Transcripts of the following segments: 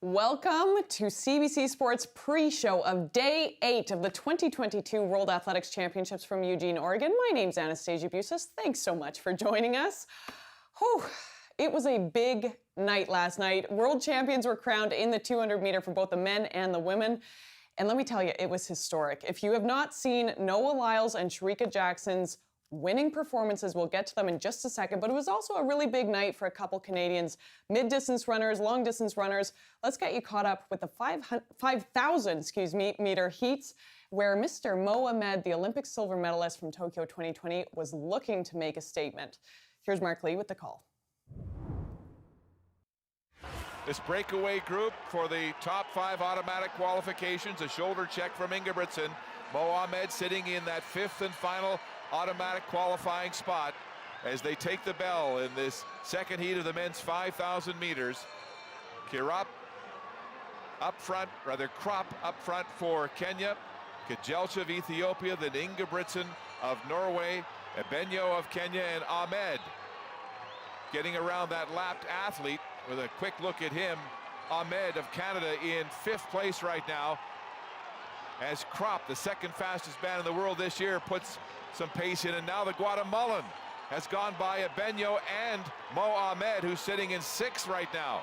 Welcome to CBC Sports pre-show of Day 8 of the 2022 World Athletics Championships from Eugene, Oregon. My name's Anastasia Busis. Thanks so much for joining us. Whew. It was a big night last night. World champions were crowned in the 200 meter for both the men and the women. And let me tell you, it was historic. If you have not seen Noah Lyles and Shericka Jackson's winning performances, we'll get to them in just a second, but it was also a really big night for a couple Canadians, mid-distance runners, long-distance runners. Let's get you caught up with the 5,000 meter heats, where Mr. Mo Ahmed, the Olympic silver medalist from Tokyo 2020, was looking to make a statement. Here's Mark Lee with the call. This breakaway group for the top 5 automatic qualifications, a shoulder check from Ingebrigtsen. Mo Ahmed sitting in that 5th and final automatic qualifying spot as they take the bell in this second heat of the men's 5,000 meters. Krop up front for Kenya, Kejelcha of Ethiopia, then Ingebrigtsen of Norway, Ebenyo of Kenya, and Ahmed getting around that lapped athlete with a quick look at him. Ahmed of Canada in 5th place right now, as Krop, the second fastest man in the world this year, puts some pace in, and now the Guatemalan has gone by Ebenyo and Mo Ahmed, who's sitting in 6th right now.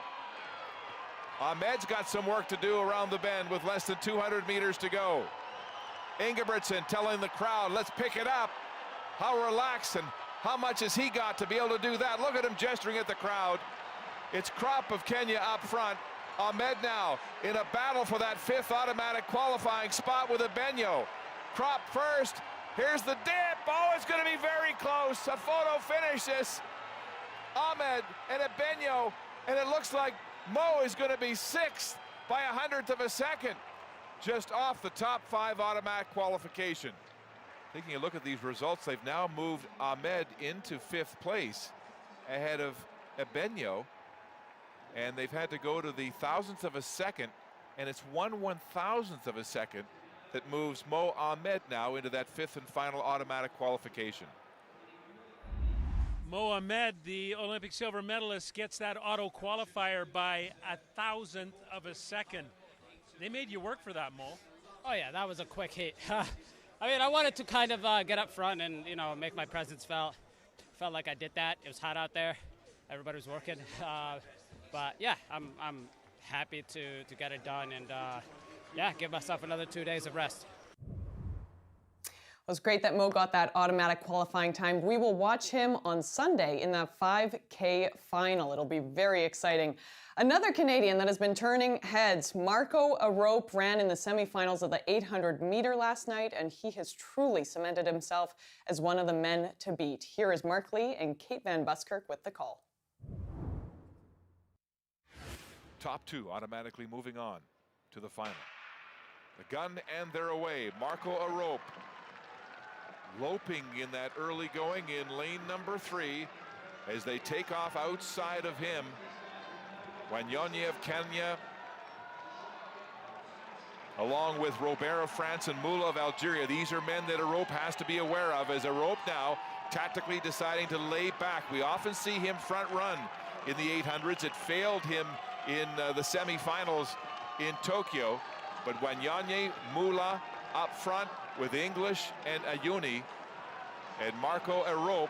Ahmed's got some work to do around the bend with less than 200 meters to go. Ingebrigtsen telling the crowd, let's pick it up. How relaxed and how much has he got to be able to do that? Look at him gesturing at the crowd. It's Krop of Kenya up front. Ahmed now in a battle for that 5th automatic qualifying spot with Ebenyo. Krop first. Here's the dip. Oh, it's going to be very close. A photo finish this. Ahmed and Ebenyo, and it looks like Mo is going to be 6th by 100th of a second, just off the top 5 automatic qualification. Taking a look at these results, they've now moved Ahmed into 5th place ahead of Ebenyo, and they've had to go to the 1,000th of a second, and it's 1/1,000th of a second that moves Mo Ahmed now into that 5th and final automatic qualification. Mo Ahmed, the Olympic silver medalist, gets that auto qualifier by 1,000th of a second. They made you work for that, Mo. Oh yeah, that was a quick hit. I mean, I wanted to kind of get up front and, you know, make my presence felt like I did that. It was hot out there. Everybody was working. But yeah, I'm happy to get it done and yeah, give myself another 2 days of rest. It was great that Mo got that automatic qualifying time. We will watch him on Sunday in the 5K final. It'll be very exciting. Another Canadian that has been turning heads, Marco Arop, ran in the semifinals of the 800 meter last night, and he has truly cemented himself as one of the men to beat. Here is Mark Lee and Kate Van Buskirk with the call. Top 2 automatically moving on to the final. The gun and they're away. Marco Arop loping in that early going in lane number 3 as they take off outside of him. Wanyonyi of Kenya, along with Robert of France and Moula of Algeria. These are men that Arop has to be aware of, as Arop now tactically deciding to lay back. We often see him front run in the 800s. It failed him in the semifinals in Tokyo. But Wanyonyi, Moula up front with English and Ayuni. And Marco Arop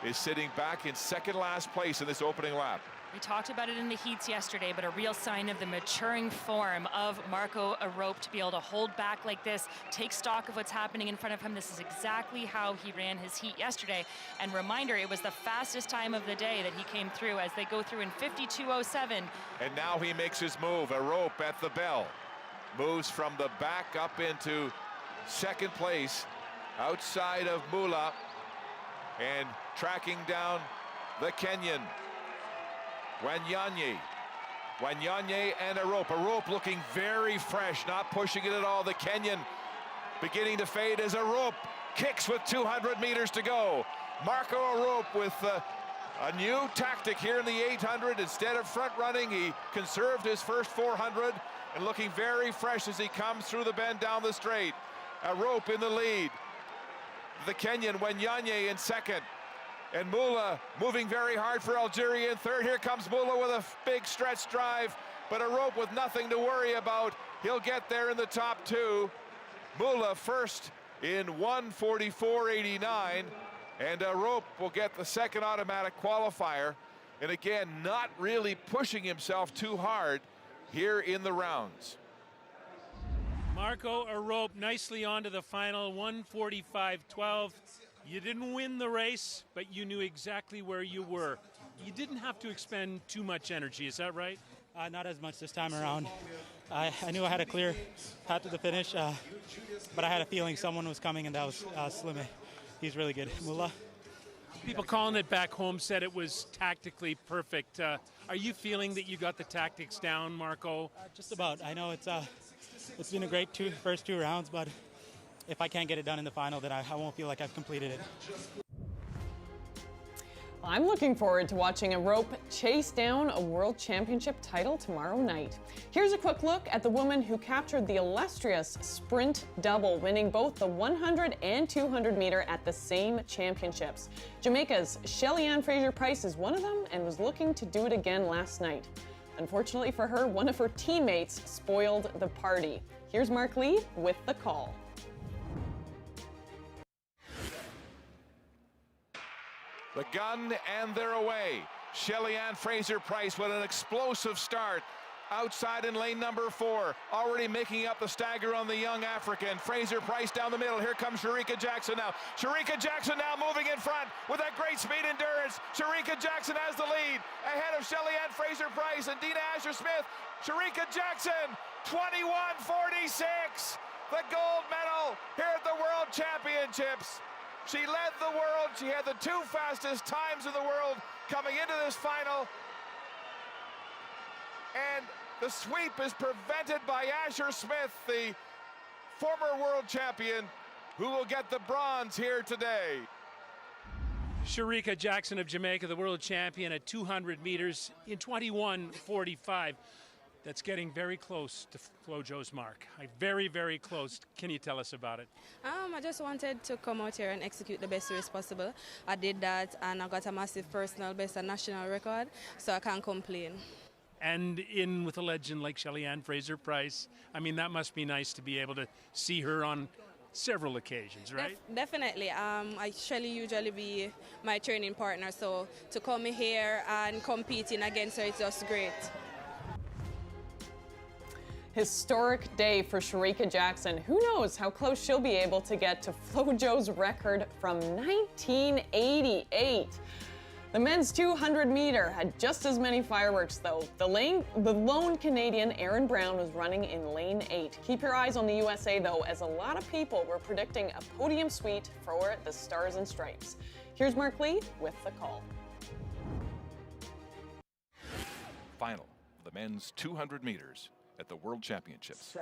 is sitting back in second last place in this opening lap. We talked about it in the heats yesterday, but a real sign of the maturing form of Marco Arop to be able to hold back like this, take stock of what's happening in front of him. This is exactly how he ran his heat yesterday. And reminder, it was the fastest time of the day that he came through as they go through in 52:07. And now he makes his move. Arop at the bell. Moves from the back up into second place outside of Moula and tracking down the Kenyan. Wanyonyi and Arop. Arop looking very fresh, not pushing it at all. The Kenyan beginning to fade as Arop kicks with 200 meters to go. Marco Arop with a new tactic here in the 800. Instead of front running, he conserved his first 400 and looking very fresh as he comes through the bend down the straight. Arop in the lead. The Kenyan, Wanyonyi in second. And Moula moving very hard for Algeria in third. Here comes Moula with a big stretch drive. but a rope with nothing to worry about. He'll get there in the top two. Mula first in 1:44.89, and a rope will get the second automatic qualifier. And again, not really pushing himself too hard here in the rounds. Marco Arope nicely onto the final, 1:45.12. You didn't win the race, but you knew exactly where you were. You didn't have to expend too much energy, is that right? Not as much this time around. I knew I had a clear path to the finish, but I had a feeling someone was coming, and that was Slimmy. He's really good. Mula. People calling it back home said it was tactically perfect. Are you feeling that you got the tactics down, Marco? Just about. I know it's been a great first two rounds, but if I can't get it done in the final, then I won't feel like I've completed it. I'm looking forward to watching Arope chase down a World Championship title tomorrow night. Here's a quick look at the woman who captured the illustrious sprint double, winning both the 100 and 200 meter at the same championships. Jamaica's Shelly-Ann Fraser-Pryce is one of them and was looking to do it again last night. Unfortunately for her, one of her teammates spoiled the party. Here's Mark Lee with the call. The gun, and they're away. Shelly-Ann Fraser-Pryce with an explosive start. Outside in lane number 4, already making up the stagger on the young African. Fraser-Pryce down the middle. Here comes Shericka Jackson now. Shericka Jackson now moving in front with that great speed endurance. Shericka Jackson has the lead ahead of Shelly-Ann Fraser-Pryce and Dina Asher-Smith. Shericka Jackson, 21:46. The gold medal here at the World Championships. She led the world. She had the 2 fastest times in the world coming into this final. And the sweep is prevented by Asher Smith, the former world champion, who will get the bronze here today. Shericka Jackson of Jamaica, the world champion at 200 meters in 21:45. That's getting very close to FloJo's mark. Very, very close. Can you tell us about it? I just wanted to come out here and execute the best race possible. I did that, and I got a massive personal best and national record, so I can't complain. And in with a legend like Shelly-Ann Fraser-Pryce, I mean, that must be nice to be able to see her on several occasions, right? Definitely. Shelly usually be my training partner, so to come here and competing against her, it's just great. Historic day for Shericka Jackson. Who knows how close she'll be able to get to FloJo's record from 1988. The men's 200 meter had just as many fireworks though. The lone Canadian Aaron Brown was running in lane 8. Keep your eyes on the USA though, as a lot of people were predicting a podium suite for the Stars and Stripes. Here's Mark Lee with the call. Final of the men's 200 meters at the World Championships.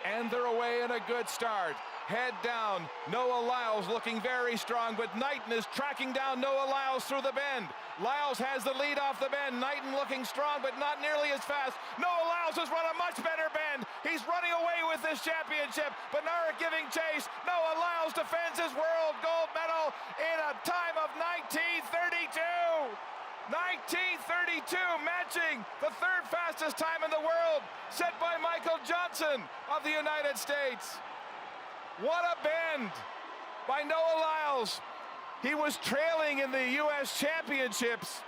And they're away in a good start. Head down, Noah Lyles looking very strong, but Knighton is tracking down Noah Lyles through the bend. Lyles has the lead off the bend. Knighton looking strong, but not nearly as fast. Noah Lyles has run a much better bend. He's running away with this championship. Bernard giving chase. Noah Lyles defends his world gold medal in a time of 1932. 1932, matching the 3rd fastest time in the world, set by Michael Johnson of the United States. What a bend by Noah Lyles. He was trailing in the U.S. Championships,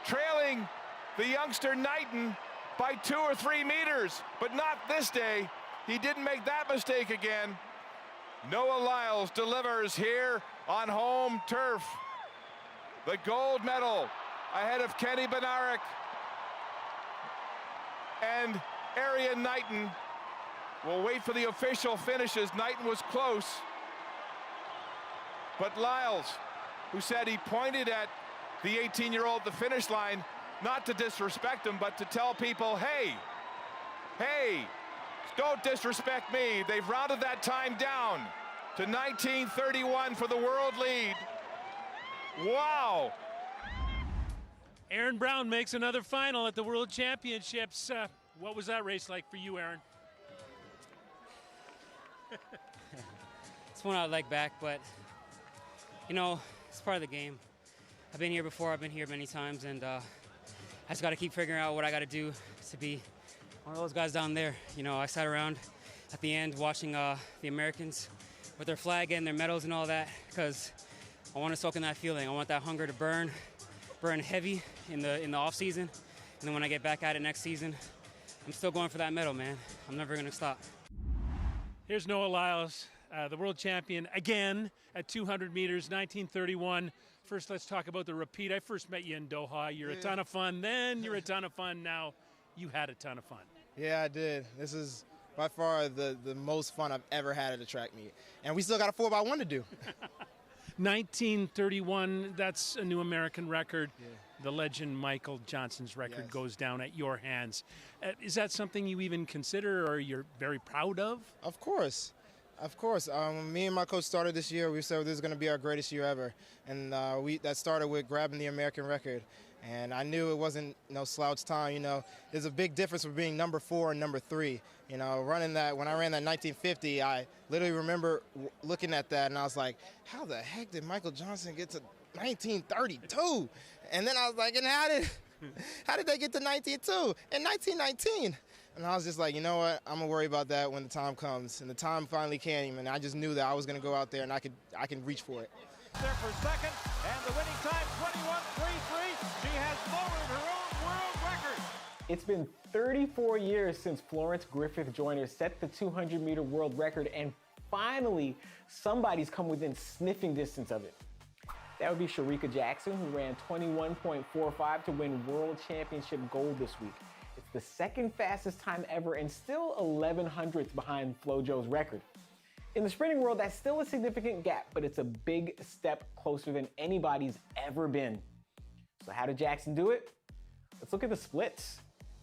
trailing the youngster Knighton by 2 or 3 meters, but not this day. He didn't make that mistake again. Noah Lyles delivers here on home turf. The gold medal ahead of Kenny Bednarek and Arian Knighton. We'll wait for the official finishes. Knighton was close. But Lyles, who said he pointed at the 18-year-old at the finish line, not to disrespect him, but to tell people, hey, don't disrespect me. They've rounded that time down to 1931 for the world lead. Wow. Aaron Brown makes another final at the World Championships. What was that race like for you, Aaron? It's one I'd like back, but, you know, it's part of the game. I've been here before. I've been here many times, and I just got to keep figuring out what I got to do to be one of those guys down there. You know, I sat around at the end watching the Americans with their flag and their medals and all that, because I want to soak in that feeling. I want that hunger to burn heavy in the off season, and then when I get back at it next season, I'm still going for that medal, man. I'm never going to stop. Here's Noah Lyles, the world champion again at 200 meters, 1931. First, let's talk about the repeat. I first met you in Doha. You're a ton of fun. Then you're a ton of fun. Now you had a ton of fun. Yeah, I did. This is by far the most fun I've ever had at a track meet. And we still got a 4x1 to do. 1931, that's a new American record. Yeah. The legend Michael Johnson's record Yes. goes down at your hands. Is that something you even consider or you're very proud of? Of course. Of course. Me and my coach started this year. We said this is going to be our greatest year ever. And that started with grabbing the American record. And I knew it wasn't no slouch time. You know, there's a big difference with being number 4 and number 3. You know, running that, when I ran that 1950, I literally remember looking at that and I was like, how the heck did Michael Johnson get to 1932? And then I was like, and how did they get to 1902? In 1919. And I was just like, you know what? I'm gonna worry about that when the time comes. And the time finally came, and I just knew that I was gonna go out there and I can reach for it. There for second, and the winning time 21:33. She has lowered her own world record. It's been 34 years since Florence Griffith Joyner set the 200-meter world record, and finally, somebody's come within sniffing distance of it. That would be Shericka Jackson, who ran 21.45 to win World Championship gold this week. It's the second fastest time ever and still 11 hundredths behind FloJo's record. In the sprinting world, that's still a significant gap, but it's a big step closer than anybody's ever been. So how did Jackson do it? Let's look at the splits.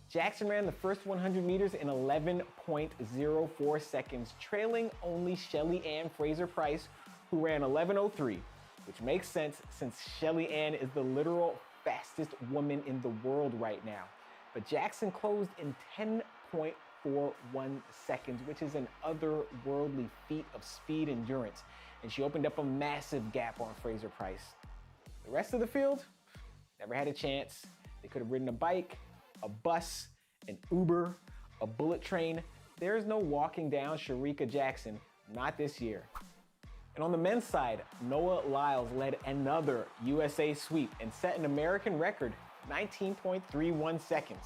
Jackson ran the first 100 meters in 11.04 seconds, trailing only Shelly Ann Fraser-Price, who ran 11:03, which makes sense since Shelly Ann is the literal fastest woman in the world right now. But Jackson closed in 10.41 seconds, which is an otherworldly feat of speed endurance, and she opened up a massive gap on Fraser-Price. The rest of the field never had a chance. They could have ridden a bike, a bus, an Uber, a bullet train. There's no walking down Shericka Jackson, not this year. And on the men's side, Noah Lyles led another USA sweep and set an American record, 19.31 seconds.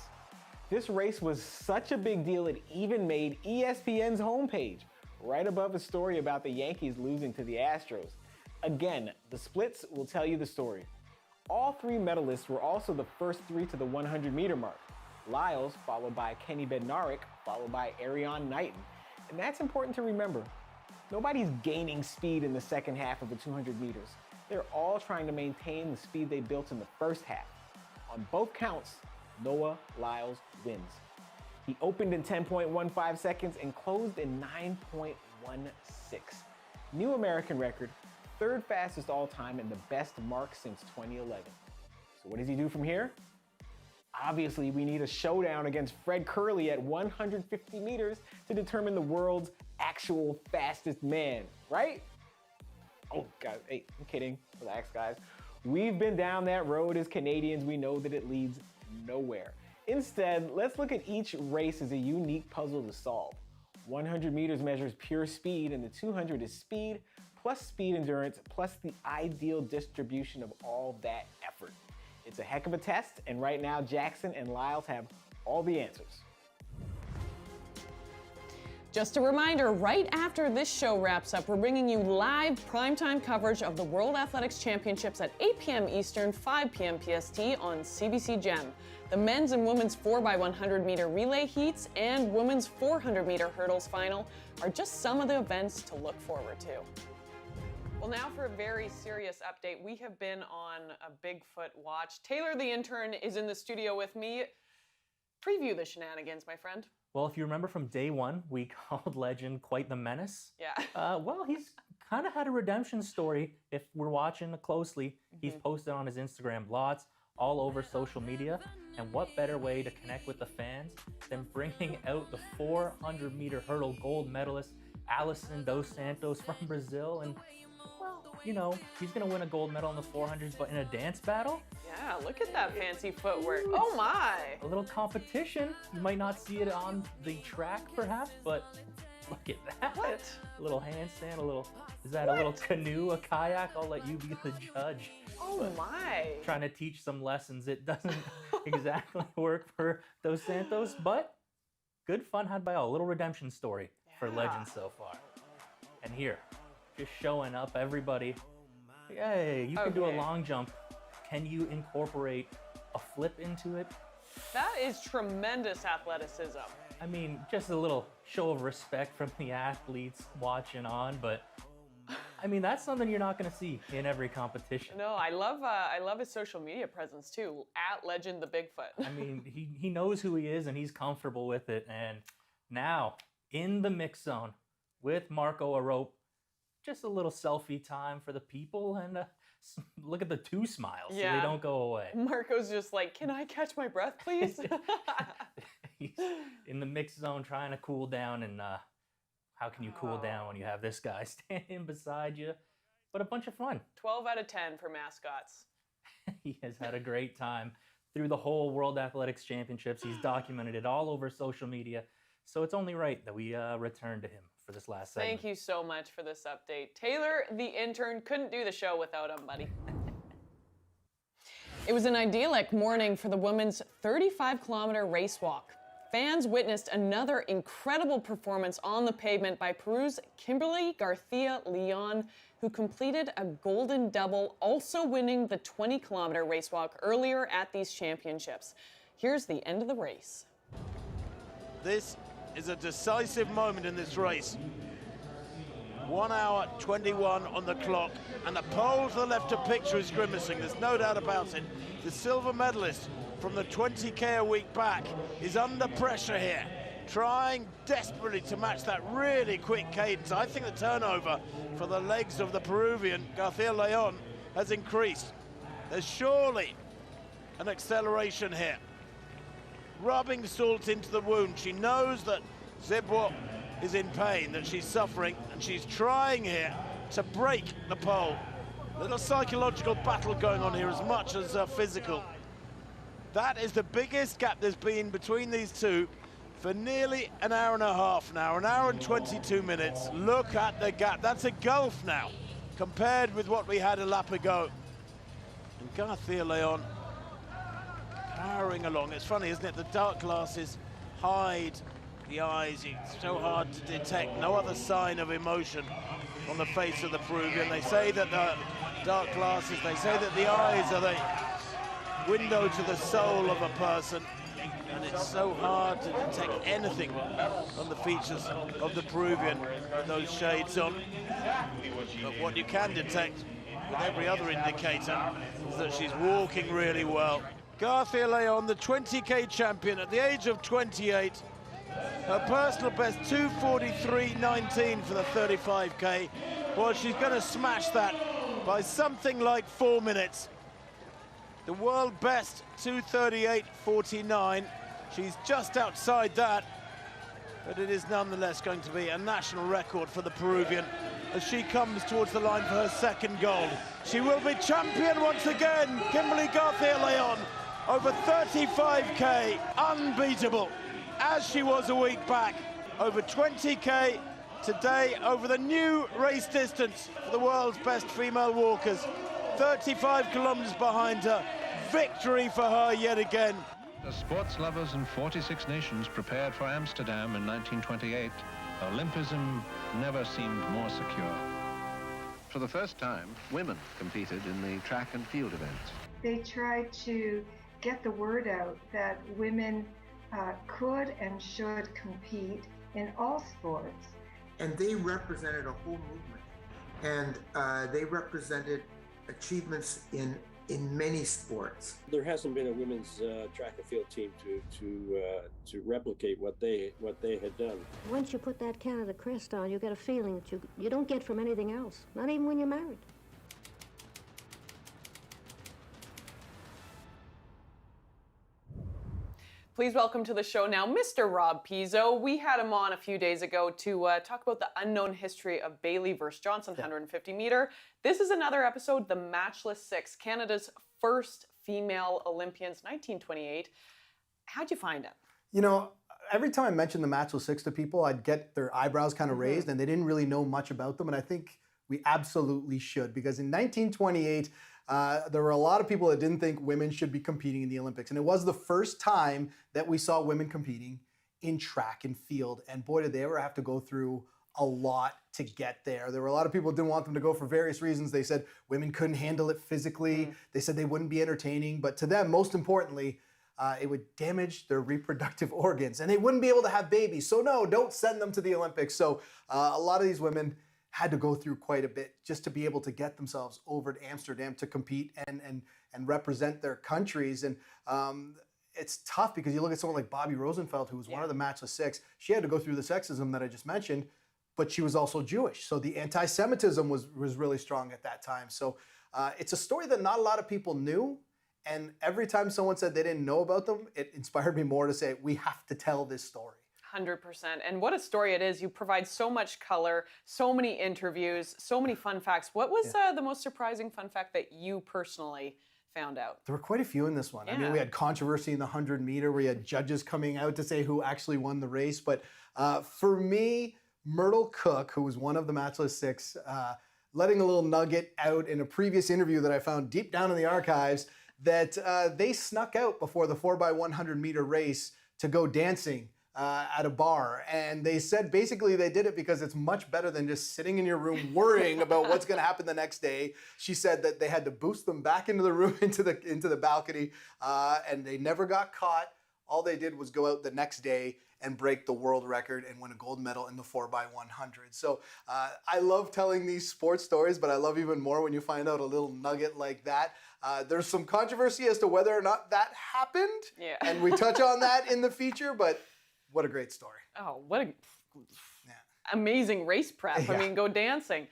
This race was such a big deal it even made ESPN's homepage, right above a story about the Yankees losing to the Astros. Again, the splits will tell you the story. All 3 medalists were also the first 3 to the 100-meter mark. Lyles, followed by Kenny Bednarik, followed by Ariane Knighton. And that's important to remember. Nobody's gaining speed in the second half of the 200 meters. They're all trying to maintain the speed they built in the first half. On both counts, Noah Lyles wins. He opened in 10.15 seconds and closed in 9.16. New American record, 3rd fastest all time and the best mark since 2011. So what does he do from here? Obviously, we need a showdown against Fred Curley at 150 meters to determine the world's actual fastest man, right? Oh, God, hey, I'm kidding. Relax, guys. We've been down that road as Canadians. We know that it leads nowhere. Instead, let's look at each race as a unique puzzle to solve. 100 meters measures pure speed, and the 200 is speed plus speed endurance plus the ideal distribution of all that effort. It's a heck of a test, and right now Jackson and Lyles have all the answers. Just a reminder, right after this show wraps up, we're bringing you live primetime coverage of the World Athletics Championships at 8 p.m. Eastern, 5 p.m. PST on CBC Gem. The men's and women's 4x100 meter relay heats and women's 400 meter hurdles final are just some of the events to look forward to. Well, now for a very serious update. We have been on a Bigfoot watch. Taylor, the intern, is in the studio with me. Preview the shenanigans, my friend. Well, if you remember from day one, we called legend quite the menace. Yeah. Well, he's kind of had a redemption story. If we're watching closely, he's posted on his Instagram lots, all over social media. And what better way to connect with the fans than bringing out the 400-meter hurdle gold medalist, Alison dos Santos from Brazil. And, well, you know, he's gonna win a gold medal in the 400s, but in a dance battle? Yeah, look at that fancy footwork. Oh my! A little competition. You might not see it on the track perhaps, but look at that. What? A little handstand, is that a little canoe, a kayak? I'll let you be the judge. Oh But my! trying to teach some lessons. It doesn't exactly work for Dos Santos, but good fun had by all. A little redemption story for legends so far. And here, just showing up, everybody. Hey, you can do a long jump. Can you incorporate a flip into it? That is tremendous athleticism. I mean, just a little show of respect from the athletes watching on, but I mean, that's something you're not going to see in every competition. No, I love his social media presence too. @Legend the Bigfoot. I mean, he knows who he is and he's comfortable with it. And now in the mix zone with Marco Arop, just a little selfie time for the people, and look at the two smiles so they don't go away. Marco's just like, can I catch my breath, please? He's in the mix zone trying to cool down, and how can you cool down when you have this guy standing beside you? But a bunch of fun. 12 out of 10 for Mascots. He has had a great time through the whole World Athletics Championships. He's documented it all over social media. So it's only right that we return to him for this last segment. Thank you so much for this update. Taylor, the intern, couldn't do the show without him, buddy. It was an idyllic morning for the women's 35-kilometer race walk. Fans witnessed another incredible performance on the pavement by Peru's Kimberly Garcia Leon, who completed a golden double, also winning the 20-kilometer race walk earlier at these championships. Here's the end of the race. This is a decisive moment in this race. 1 hour 21 on the clock, and the pole to the left of picture is grimacing, there's no doubt about it. The silver medalist from the 20K a week back is under pressure here, trying desperately to match that really quick cadence. I think the turnover for the legs of the Peruvian Garcia Leon has increased. There's surely an acceleration here. Rubbing salt into the wound. She knows that Zebwo is in pain, that she's suffering, and she's trying here to break the pole. Little psychological battle going on here as much as physical. That is the biggest gap there's been between these two for nearly an hour and a half now, an hour and 22 minutes. Look at the gap. That's a gulf now compared with what we had a lap ago. And Garcia Leon powering along. It's funny, isn't it? The dark glasses hide the eyes. It's so hard to detect. No other sign of emotion on the face of the Peruvian. They say that the dark glasses, they say that the eyes are the window to the soul of a person, and it's so hard to detect anything on the features of the Peruvian with those shades on. But what you can detect with every other indicator is that she's walking really well. Garcia Leon, the 20K champion at the age of 28. Her personal best 2:43.19 for the 35K. Well, she's going to smash that by something like 4 minutes. The world best 2:38.49. She's just outside that, but it is nonetheless going to be a national record for the Peruvian as she comes towards the line for her second gold. She will be champion once again, Kimberly Garcia Leon, over 35K, unbeatable, as she was a week back. Over 20K today, over the new race distance for the world's best female walkers. 35 kilometers behind her. Victory for her yet again. The sports lovers in 46 nations prepared for Amsterdam in 1928. Olympism never seemed more secure. For the first time, women competed in the track and field events. They tried to get the word out that women could and should compete in all sports. And they represented a whole movement, and they represented achievements in many sports. There hasn't been a women's track and field team to replicate what they had done. Once you put that Canada crest on, you get a feeling that you don't get from anything else, not even when you're married. Please welcome to the show now Mr. Rob Pizzo. We had him on a few days ago to talk about the unknown history of Bailey versus Johnson 150 meter. This is another episode, the Matchless Six, Canada's first female Olympians, 1928. How'd you find it? You know, every time I mentioned the Matchless Six to people, I'd get their eyebrows kind of raised, and they didn't really know much about them. And I think we absolutely should, because in 1928, there were a lot of people that didn't think women should be competing in the Olympics. And it was the first time that we saw women competing in track and field. And boy, did they ever have to go through a lot to get there. There were a lot of people who didn't want them to go for various reasons. They said women couldn't handle it physically. They said they wouldn't be entertaining. But to them, most importantly, it would damage their reproductive organs and they wouldn't be able to have babies. So no, don't send them to the Olympics. So a lot of these women had to go through quite a bit just to be able to get themselves over to Amsterdam to compete and represent their countries. And it's tough because you look at someone like Bobby Rosenfeld, who was one of the Matchless Six. She had to go through the sexism that I just mentioned, but she was also Jewish. So the anti-Semitism was really strong at that time. So it's a story that not a lot of people knew. And every time someone said they didn't know about them, it inspired me more to say, we have to tell this story. 100%. And what a story it is. You provide so much color, so many interviews, so many fun facts. What was the most surprising fun fact that you personally found out? There were quite a few in this one. I mean, we had controversy in the 100 meter. We had judges coming out to say who actually won the race. But for me, Myrtle Cook, who was one of the Matchless Six, letting a little nugget out in a previous interview that I found deep down in the archives, that they snuck out before the 4x100 meter race to go dancing at a bar. And they said basically they did it because it's much better than just sitting in your room worrying about what's going to happen the next day. She said that they had to boost them back into the room, into the balcony, and they never got caught. All they did was go out the next day and break the world record and win a gold medal in the 4x100. So I love telling these sports stories, but I love even more when you find out a little nugget like that. There's some controversy as to whether or not that happened, and we touch on that in the feature, but what a great story. Oh, what a amazing race prep. Yeah. I mean, go dancing.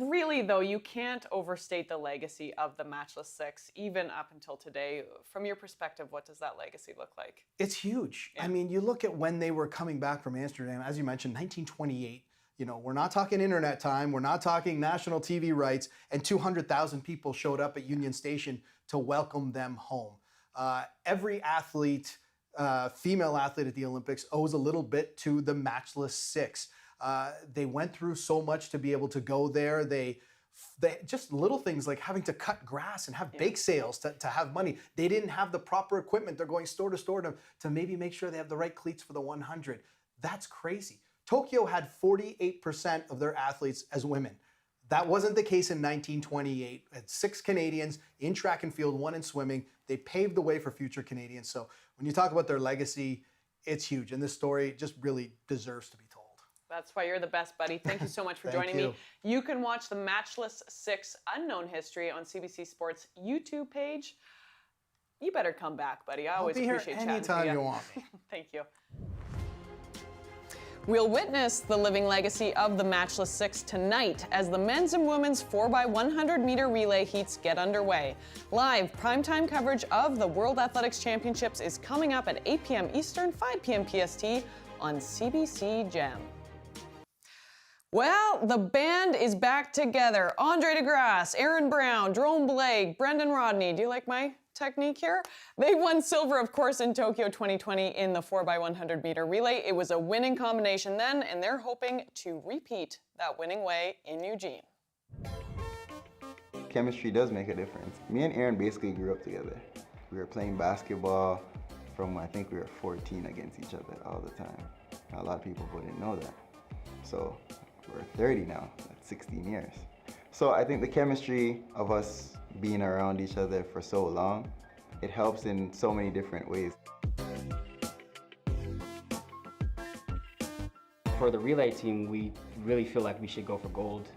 Really, though, you can't overstate the legacy of the Matchless Six, even up until today. From your perspective, what does that legacy look like? It's huge. I mean, you look at when they were coming back from Amsterdam, as you mentioned, 1928. You know, we're not talking internet time, we're not talking national TV rights, and 200,000 people showed up at Union Station to welcome them home. Every athlete, female athlete at the Olympics, owes a little bit to the Matchless Six. They went through so much to be able to go there. They just little things like having to cut grass and have bake sales to have money. They didn't have the proper equipment. They're going store to store to maybe make sure they have the right cleats for the 100. That's crazy. Tokyo had 48% of their athletes as women. That wasn't the case in 1928. Had 6 Canadians in track and field, 1 in swimming. They paved the way for future Canadians. So when you talk about their legacy, it's huge. And this story just really deserves to be told. That's why you're the best, buddy. Thank you so much for joining me. You can watch the Matchless Six Unknown History on CBC Sports YouTube page. You better come back, buddy. I always appreciate chatting to you. Anytime you want me. Thank you. We'll witness the living legacy of the Matchless Six tonight as the men's and women's 4x100 meter relay heats get underway. Live primetime coverage of the World Athletics Championships is coming up at 8 p.m. Eastern, 5 p.m. PST on CBC Gem. Well, the band is back together. Andre DeGrasse, Aaron Brown, Jerome Blake, Brendan Rodney. Do you like my technique here? They won silver, of course, in Tokyo 2020 in the 4x100 meter relay. It was a winning combination then, and they're hoping to repeat that winning way in Eugene. Chemistry does make a difference. Me and Aaron basically grew up together. We were playing basketball from, I think we were 14 against each other all the time. A lot of people wouldn't know that. So we're 30 now, that's 16 years. So I think the chemistry of us being around each other for so long, it helps in so many different ways. For the relay team, we really feel like we should go for gold.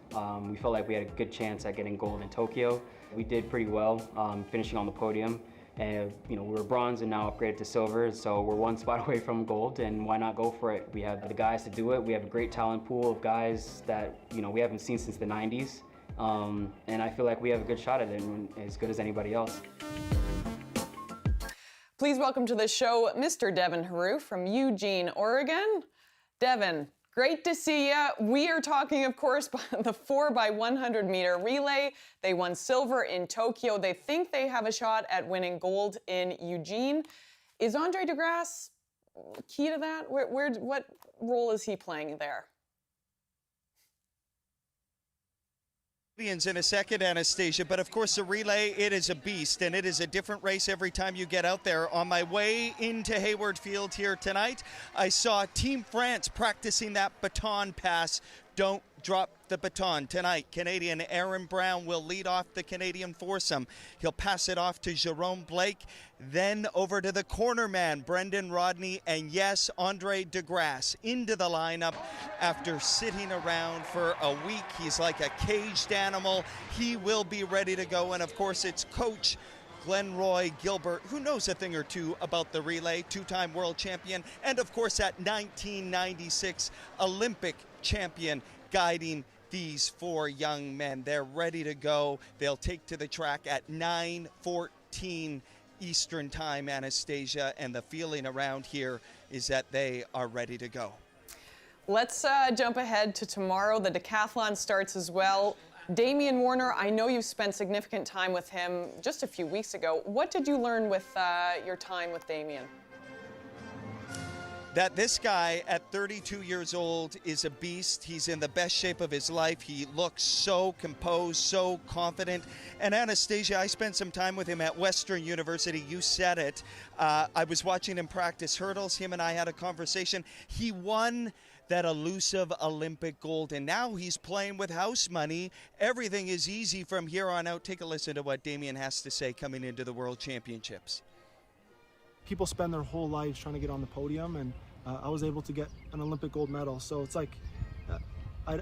We felt like we had a good chance at getting gold in Tokyo. We did pretty well, finishing on the podium. And we were bronze and now upgraded to silver, so we're 1 spot away from gold, and why not go for it? We have the guys to do it. We have a great talent pool of guys that we haven't seen since the 90s. And I feel like we have a good shot at it, and as good as anybody else. Please welcome to the show Mr. Devin Haru from Eugene, Oregon. Devin, great to see you. We are talking, of course, about the 4x100 m relay. They won silver in Tokyo. They think they have a shot at winning gold in Eugene. Is Andre DeGrasse key to that? What role is he playing there? In a second, Anastasia, but of course the relay, it is a beast, and it is a different race every time you get out there. On my way into Hayward Field here tonight, I saw Team France practicing that baton pass. Don't drop the baton. Tonight, Canadian Aaron Brown will lead off the Canadian foursome. He'll pass it off to Jerome Blake, then over to the corner man, Brendan Rodney, and yes, Andre DeGrasse into the lineup after sitting around for a week. He's like a caged animal. He will be ready to go, and of course, it's Coach Glenroy Gilbert, who knows a thing or two about the relay, two-time world champion, and of course that 1996 Olympic champion guiding these four young men. They're ready to go. They'll take to the track at 9:14 Eastern time, Anastasia, and the feeling around here is that they are ready to go. Let's jump ahead to tomorrow. The decathlon starts as well. Damian Warner, I know you spent significant time with him just a few weeks ago. What did you learn with your time with Damian? That this guy at 32 years old is a beast. He's in the best shape of his life. He looks so composed, so confident. And Anastasia, I spent some time with him at Western University. You said it. I was watching him practice hurdles. Him and I had a conversation. He won that elusive Olympic gold, and now he's playing with house money. Everything is easy from here on out. Take a listen to what Damian has to say coming into the World Championships. People spend their whole lives trying to get on the podium, and I was able to get an Olympic gold medal. So it's like, I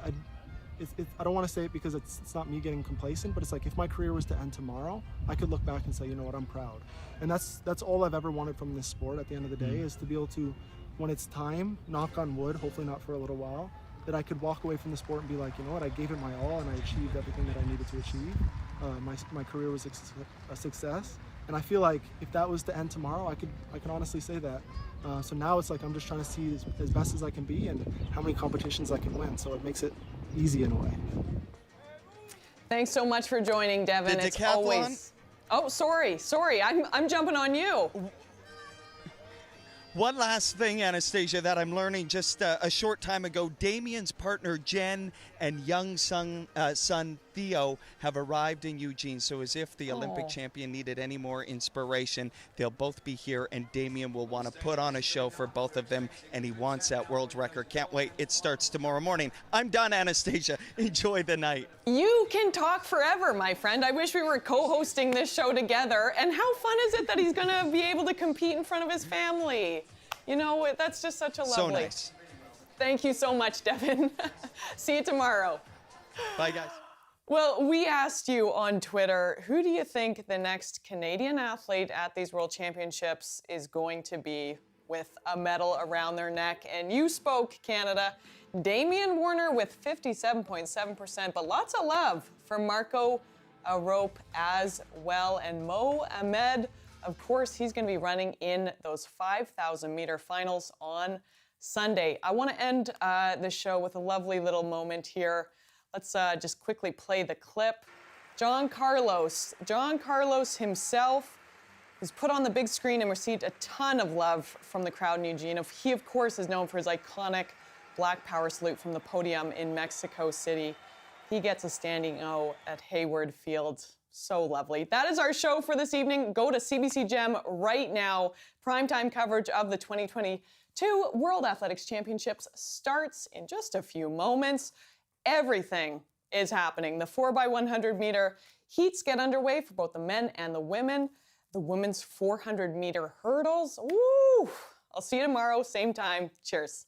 don't want to say it because it's not me getting complacent, but it's like if my career was to end tomorrow, I could look back and say, you know what, I'm proud. And that's all I've ever wanted from this sport at the end of the day, is to be able to, when it's time, knock on wood, hopefully not for a little while, that I could walk away from the sport and be like, you know what, I gave it my all and I achieved everything that I needed to achieve. My career was a success. And I feel like if that was to end tomorrow, I can honestly say that. So now it's like I'm just trying to see as best as I can be and how many competitions I can win. So it makes it easy in a way. Thanks so much for joining, Devin. The it's decathlon? always. Oh, sorry. I'm jumping on you. One last thing, Anastasia, that I'm learning just a short time ago. Damian's partner, Jen, and young son Theo have arrived in Eugene. So as if the Olympic champion needed any more inspiration, they'll both be here, and Damian will want to put on a show for both of them, and he wants that world record. Can't wait. It starts tomorrow morning. I'm done, Anastasia. Enjoy the night. You can talk forever, my friend. I wish we were co-hosting this show together. And how fun is it that he's going to be able to compete in front of his family? You know, that's just such a lovely. So nice. Thank you so much, Devin. See you tomorrow. Bye, guys. Well, we asked you on Twitter, who do you think the next Canadian athlete at these World Championships is going to be with a medal around their neck? And you spoke, Canada. Damian Warner with 57.7%, but lots of love for Marco Arop as well. And Mo Ahmed, of course, he's going to be running in those 5,000-meter finals on Sunday. I want to end the show with a lovely little moment here. Let's just quickly play the clip. John Carlos himself was put on the big screen and received a ton of love from the crowd in Eugene. He, of course, is known for his iconic Black Power salute from the podium in Mexico City. He gets a standing O at Hayward Field. So lovely. That is our show for this evening. Go to CBC Gem right now. Primetime coverage of the 2022 World Athletics Championships starts in just a few moments. Everything is happening. The 4x100 m heats get underway for both the men and the women. The women's 400 m hurdles. Woo! I'll see you tomorrow, same time. Cheers.